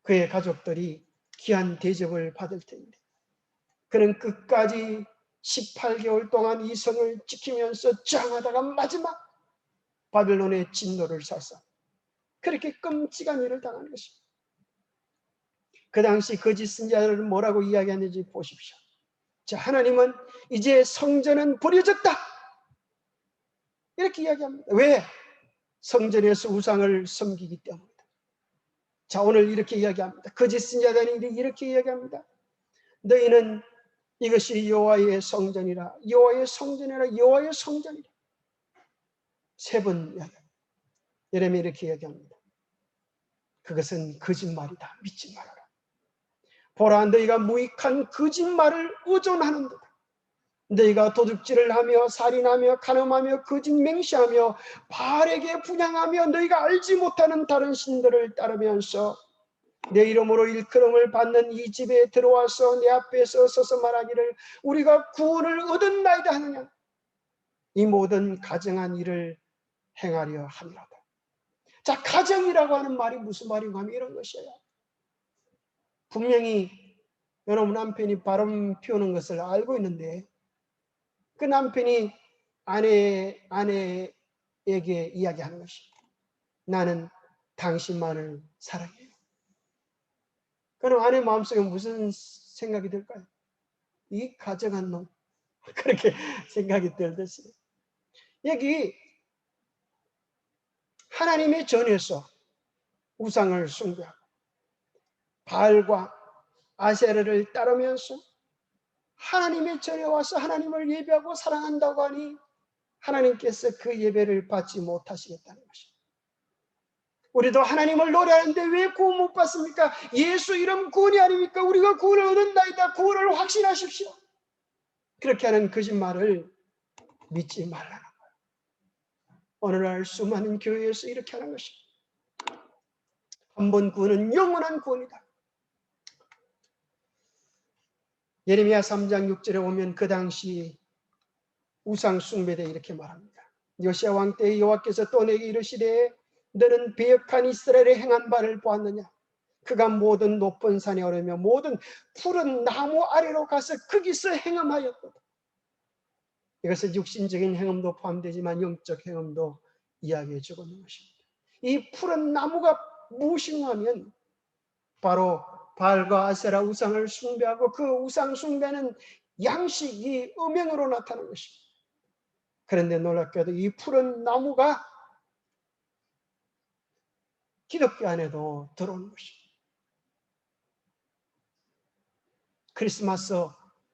그의 가족들이 귀한 대접을 받을 텐데 그는 끝까지 18개월 동안 이 성을 지키면서 저항하다가 마지막 바벨론의 진노를 사서 그렇게 끔찍한 일을 당하는 것입니다. 그 당시 거짓 선지자를 뭐라고 이야기하는지 보십시오. 자, 하나님은 이제 성전은 버려졌다. 이렇게 이야기합니다. 왜? 성전에서 우상을 섬기기 때문이다. 자, 오늘 이렇게 이야기합니다. 거짓 선지자들이 이렇게 이야기합니다. 너희는 이것이 여호와의 성전이라, 여호와의 성전이라, 여호와의 성전이라. 세 번 이야기합니다. 예레미야 이렇게 이야기합니다. 그것은 거짓말이다. 믿지 말아라. 보라, 너희가 무익한 거짓말을 의존하는도다. 너희가 도둑질을 하며 살인하며 간음하며 거짓 맹세하며 바알에게 분향하며 너희가 알지 못하는 다른 신들을 따르면서 내 이름으로 일컬음을 받는 이 집에 들어와서 내 앞에서 서서 말하기를 우리가 구원을 얻었나이다 하느냐. 이 모든 가정한 일을 행하려 함이로다. 자, 가정이라고 하는 말이 무슨 말인가 하면 이런 것이에요. 분명히 여러분 남편이 바람 피우는 것을 알고 있는데 그 남편이 아내에게 이야기하는 것입니다. 나는 당신만을 사랑해요. 그럼 아내 마음속에 무슨 생각이 들까요? 이 가정한 놈. 그렇게 생각이 들듯이. 여기 하나님의 전에서 우상을 숭배하고 바알과 아세라를 따르면서 하나님의 전에 와서 하나님을 예배하고 사랑한다고 하니 하나님께서 그 예배를 받지 못하시겠다는 것입니다. 우리도 하나님을 노래하는데 왜 구원 못 받습니까? 예수 이름 구원이 아닙니까? 우리가 구원을 얻은다이다. 구원을 확신하십시오. 그렇게 하는 거짓말을 믿지 말라는 거예요. 오늘날 수많은 교회에서 이렇게 하는 것입니다. 한 번 구원은 영원한 구원이다. 예레미야 3장 6절에 오면 그 당시 우상 숭배대 이렇게 말합니다. 요시야 왕 때 여호와께서 또 내게 이르시되 너는 배역한 이스라엘의 행한 바를 보았느냐? 그가 모든 높은 산에 오르며 모든 푸른 나무 아래로 가서 거기서 행음하였도다. 이것은 육신적인 행음도 포함되지만 영적 행음도 이야기해 주고 있는 것입니다. 이 푸른 나무가 무엇인가 하면 바로 바알과 아세라 우상을 숭배하고 그 우상 숭배는 양식이 음행으로 나타나는 것입니다. 그런데 놀랍게도 이 푸른 나무가 기독교 안에도 들어오는 것입니다. 크리스마스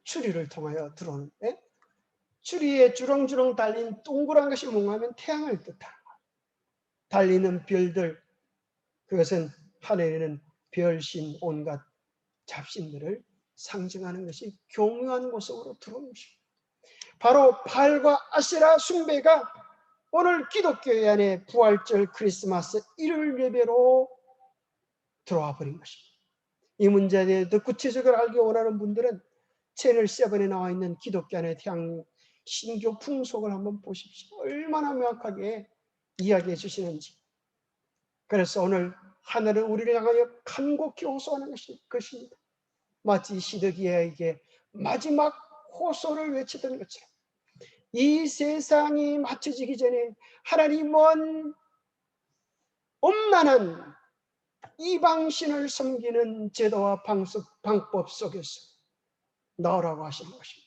추리를 통하여 들어오는데, 추리에 주렁주렁 달린 동그란 것이 뭔가 하면 태양을 뜻하는 거예요. 달리는 별들, 그것은 하늘에는 별신 온갖 잡신들을 상징하는 것이 교묘한 모습으로 들어오는 것입니다. 바로 발과 아세라 숭배가 오늘 기독교회 안에 부활절 크리스마스 일요일 예배로 들어와 버린 것입니다. 이 문제에 대해 더 구체적으로 알기 원하는 분들은 채널 7에 나와 있는 기독교 안의 태양 신교 풍속을 한번 보십시오. 얼마나 명확하게 이야기해 주시는지. 그래서 오늘 하늘은 우리를 향하여 간곡히 호소하는 것입니다. 마치 시드기야에게 마지막 호소를 외치던 것처럼 이 세상이 맞춰지기 전에 하나님은 엄난한 이방신을 섬기는 제도와 방법 속에서 나오라고 하시는 것입니다.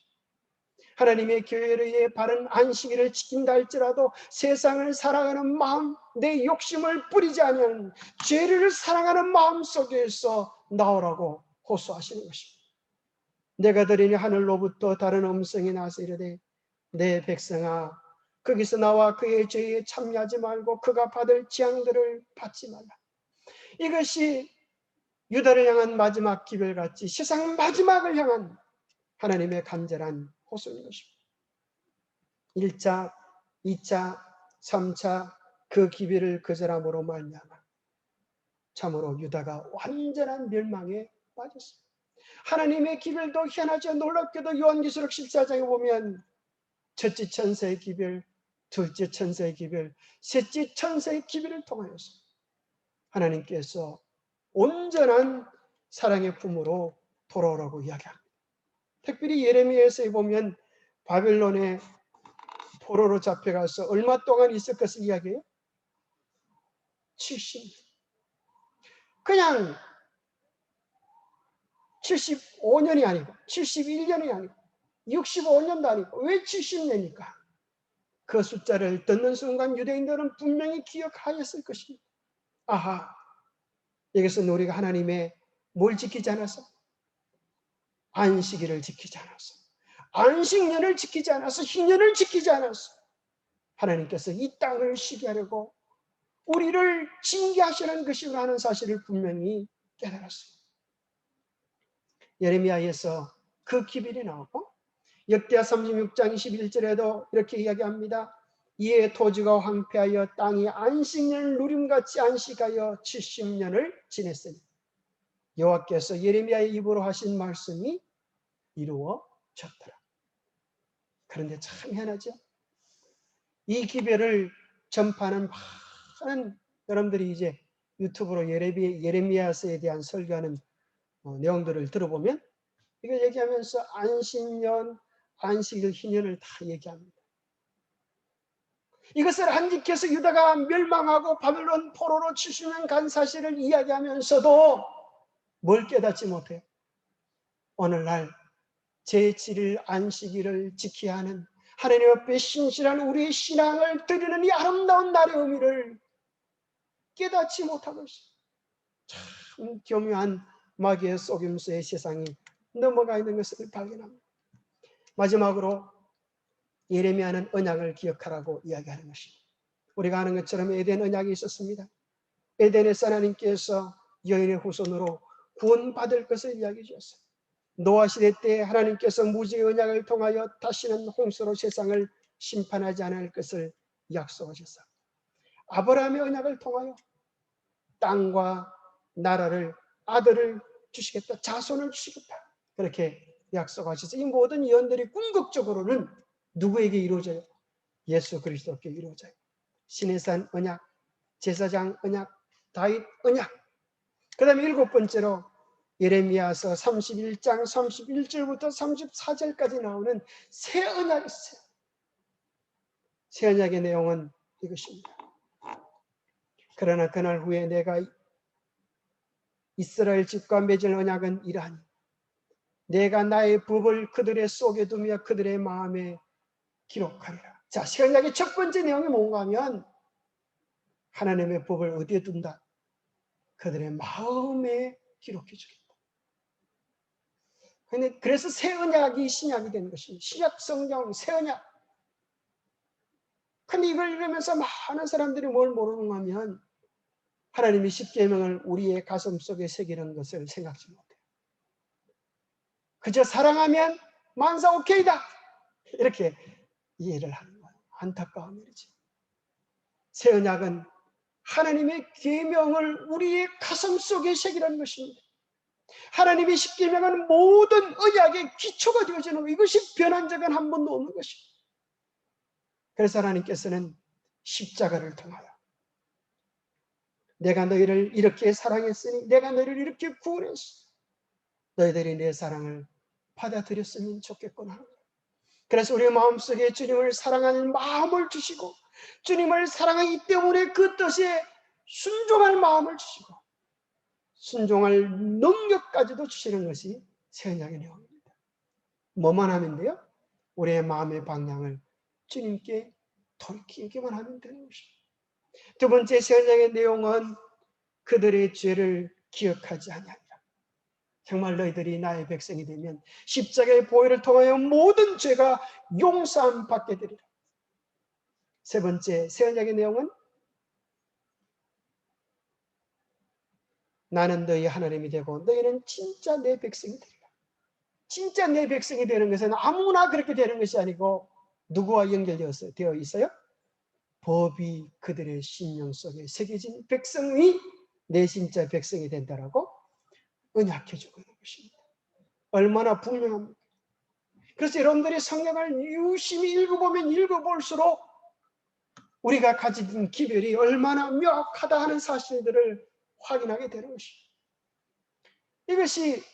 하나님의 교회의 바른 안식일을 지킨다 할지라도 세상을 사랑하는 마음, 내 욕심을 뿌리지 않는 죄를 사랑하는 마음 속에서 나오라고 호소하시는 것입니다. 내가 들으니 하늘로부터 다른 음성이 나서 이르되 내 백성아 거기서 나와 그의 죄에 참여하지 말고 그가 받을 재앙들을 받지 말라. 이것이 유다를 향한 마지막 기별같이 세상 마지막을 향한 하나님의 간절한 호소인 것입니다. 1차, 2차, 3차 그 기별을 거절함으로 말미암아 참으로 유다가 완전한 멸망에 빠졌습니다. 하나님의 기별도 희한하죠. 놀랍게도 요한계시록 14장에 보면 첫째 천사의 기별, 둘째 천사의 기별, 셋째 천사의 기별을 통하여서 하나님께서 온전한 사랑의 품으로 돌아오라고 이야기합니다. 특별히 예레미야에서 보면 바벨론의 포로로 잡혀가서 얼마 동안 있을 것을 이야기해요? 70년. 그냥 75년이 아니고 71년이 아니고 65년도 아니고 왜 70년입니까? 그 숫자를 듣는 순간 유대인들은 분명히 기억하였을 것입니다. 아하, 여기서는 우리가 하나님의 뭘 지키지 않아서? 안식일을 지키지 않아서, 안식년을 지키지 않아서, 희년을 지키지 않아서 하나님께서 이 땅을 쉬게 하려고 우리를 징계하시는 것이구나 하는 사실을 분명히 깨달았습니다. 예레미야에서 그 기별이 나오고 역대하 36장 21절에도 이렇게 이야기합니다. 이에 토지가 황폐하여 땅이 안식년을 누림같이 안식하여 70년을 지냈으니 여호와께서 예레미야의 입으로 하신 말씀이 이루어졌더라. 그런데 참 희한하죠. 이 기별을 전파하는 많은 여러분들이 이제 유튜브로 예레미야서에 대한 설교하는 내용들을 들어보면 이걸 얘기하면서 안식년, 안식일, 희년을 다 얘기합니다. 이것을 안 지켜서 유다가 멸망하고 바벨론 포로로 70년 간 사실을 이야기하면서도 뭘 깨닫지 못해요? 오늘날 제7일 안식일을 지켜야 하는 하나님 앞에 신실한 우리의 신앙을 드리는 이 아름다운 날의 의미를 깨닫지 못하고 있습니다. 참 교묘한 마귀의 속임수의 세상이 넘어가 있는 것을 발견합니다. 마지막으로 예레미야는 언약을 기억하라고 이야기하는 것입니다. 우리가 아는 것처럼 에덴 언약이 있었습니다. 에덴에서 하나님께서 여인의 후손으로 구원받을 것을 이야기해 주셨어요. 노아 시대 때 하나님께서 무지의 언약을 통하여 다시는 홍수로 세상을 심판하지 않을 것을 약속하셨어요. 아브라함의 언약을 통하여 땅과 나라를, 아들을 주시겠다, 자손을 주시겠다, 그렇게 약속하셔서 이 모든 예언들이 궁극적으로는 누구에게 이루어져요? 예수 그리스도께 이루어져요. 시내산 언약, 제사장 언약, 다윗 언약. 그 다음에 7번째로 예레미야서 31장 31절부터 34절까지 나오는 새 언약이 있어요. 새 언약의 내용은 이것입니다. 그러나 그날 후에 내가 이스라엘 집과 맺을 언약은 이러하니 내가 나의 법을 그들의 속에 두며 그들의 마음에 기록하리라. 자, 새 언약의 첫 번째 내용이 뭔가 하면 하나님의 법을 어디에 둔다? 그들의 마음에 기록해 주겠다. 그래서 새 언약이 신약이 되는 것입니다. 신약 성경, 새 언약. 근데 이걸 읽으면서 많은 사람들이 뭘 모르는가 하면 하나님이 십계명을 우리의 가슴 속에 새기는 것을 생각지 못해요. 그저 사랑하면 만사 오케이다. 이렇게 이해를 하는 거예요. 안타까운 일이지. 새 언약은 하나님의 계명을 우리의 가슴 속에 새기라는 것입니다. 하나님의 십계명은 모든 언약의 기초가 되어지는 거. 이것이 변한 적은 한 번도 없는 것입니다. 그래서 하나님께서는 십자가를 통하여 내가 너희를 이렇게 사랑했으니 내가 너희를 이렇게 구원했으니 너희들이 내 사랑을 받아들였으면 좋겠구나 하는 거예요. 그래서 우리의 마음속에 주님을 사랑하는 마음을 주시고 주님을 사랑하기 때문에 그 뜻에 순종할 마음을 주시고 순종할 능력까지도 주시는 것이 새 언약의 내용입니다. 뭐만 하면 돼요? 우리의 마음의 방향을 주님께 돌이키기만 하면 되는 것입니다. 두 번째 새 언약의 내용은 그들의 죄를 기억하지 아니하리라. 정말 너희들이 나의 백성이 되면 십자가의 보혈을 통하여 모든 죄가 용서함 받게 되리라. 세 번째 새 언약의 내용은 나는 너희 하나님이 되고 너희는 진짜 내 백성이 되리라. 진짜 내 백성이 되는 것은 아무나 그렇게 되는 것이 아니고 누구와 연결되어 있어요? 법이 그들의 심령 속에 새겨진 백성이 내 진짜 백성이 된다라고 언약해주고 있는 것입니다. 얼마나 분명합니까? 그래서 여러분들이 성경을 유심히 읽어보면 읽어볼수록 우리가 가진 기별이 얼마나 명확하다 하는 사실들을 확인하게 되는 것입니다. 이것이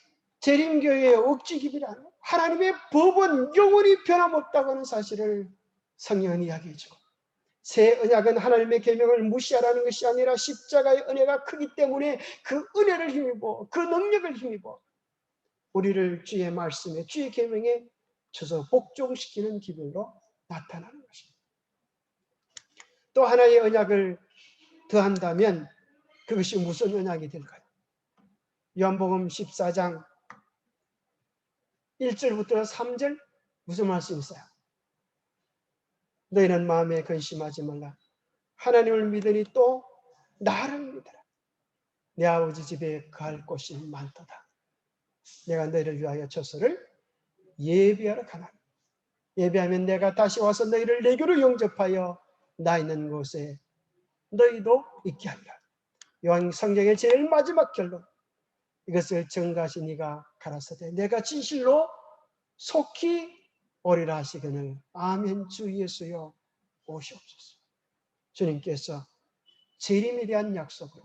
재림교회의 억지 기별이 아니라 하나님의 법은 영원히 변함없다고 하는 사실을 성경은 이야기해주고 새 언약은 하나님의 계명을 무시하라는 것이 아니라 십자가의 은혜가 크기 때문에 그 은혜를 힘입어 그 능력을 힘입어 우리를 주의 말씀에 주의 계명에 쳐서 복종시키는 기별로 나타나는 것입니다. 또 하나의 언약을 더한다면 그것이 무슨 언약이 될까요? 요한복음 14장 1절부터 3절 무슨 말씀이 있어요? 너희는 마음에 근심하지 말라. 하나님을 믿으니 또 나를 믿으라. 내 아버지 집에 갈 곳이 많도다. 내가 너희를 위하여 처소를 예비하러 가나. 예비하면 내가 다시 와서 너희를 내게로 영접하여 나 있는 곳에 너희도 있게 하리라. 요한 성경의 제일 마지막 결론. 이것을 정가시 네가 가라사대 내가 진실로 속히 오리라 하시거늘 아멘. 주 예수여 오시옵소서. 주님께서 재림에 대한 약속으로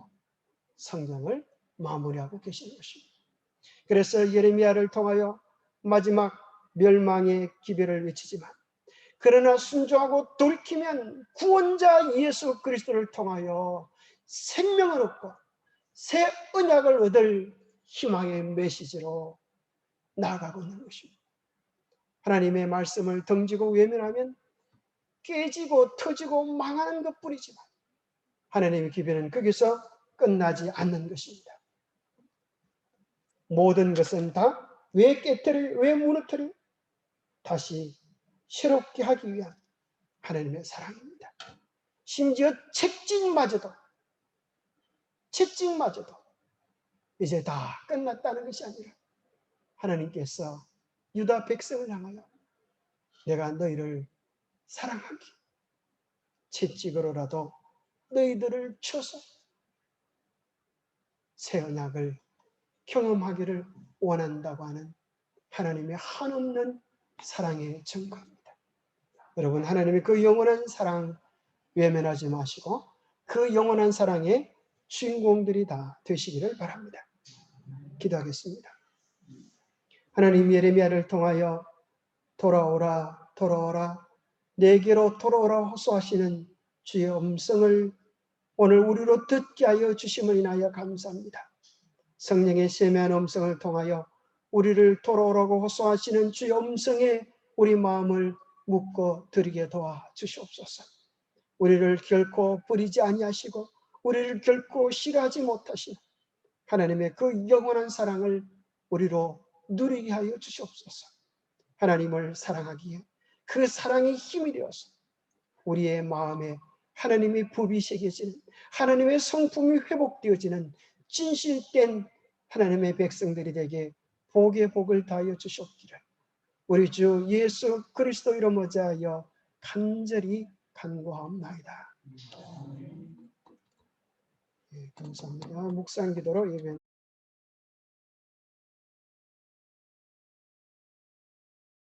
성경을 마무리하고 계시는 것입니다. 그래서 예레미야를 통하여 마지막 멸망의 기별을 외치지만 그러나 순종하고 돌이키면 구원자 예수 그리스도를 통하여 생명을 얻고 새 언약을 얻을 희망의 메시지로 나아가고 있는 것입니다. 하나님의 말씀을 던지고 외면하면 깨지고 터지고 망하는 것뿐이지만 하나님의 기별은 거기서 끝나지 않는 것입니다. 모든 것은 다 왜 깨뜨려, 왜 무너뜨려? 다시 새롭게 하기 위한 하나님의 사랑입니다. 심지어 채찍마저도 이제 다 끝났다는 것이 아니라 하나님께서 유다 백성을 향하여 내가 너희를 사랑하기 채찍으로라도 너희들을 쳐서 새 언약을 경험하기를 원한다고 하는 하나님의 한없는 사랑의 증거입니다. 여러분 하나님의 그 영원한 사랑 외면하지 마시고 그 영원한 사랑의 주인공들이 다 되시기를 바랍니다. 기도하겠습니다. 하나님 예레미야를 통하여 돌아오라 돌아오라 내게로 돌아오라 호소하시는 주의 음성을 오늘 우리로 듣게 하여 주심을 인하여 감사합니다. 성령의 세미한 음성을 통하여 우리를 돌아오라고 호소하시는 주의 음성에 우리 마음을 묶어 드리게 도와 주시옵소서. 우리를 결코 버리지 아니하시고 우리를 결코 싫어하지 못하시는 하나님의 그 영원한 사랑을 우리로 누리게 하여 주시옵소서. 하나님을 사랑하기에 그 사랑이 힘이 되어서 우리의 마음에 하나님의 법이 새겨지는, 하나님의 성품이 회복되어지는 진실된 하나님의 백성들이 되게 복의 복을 다하여 주시옵기를 우리 주 예수 그리스도 이름 어자하여 간절히 간구하옵나이다. 예, 감사합니다. 묵상 기도로 예배.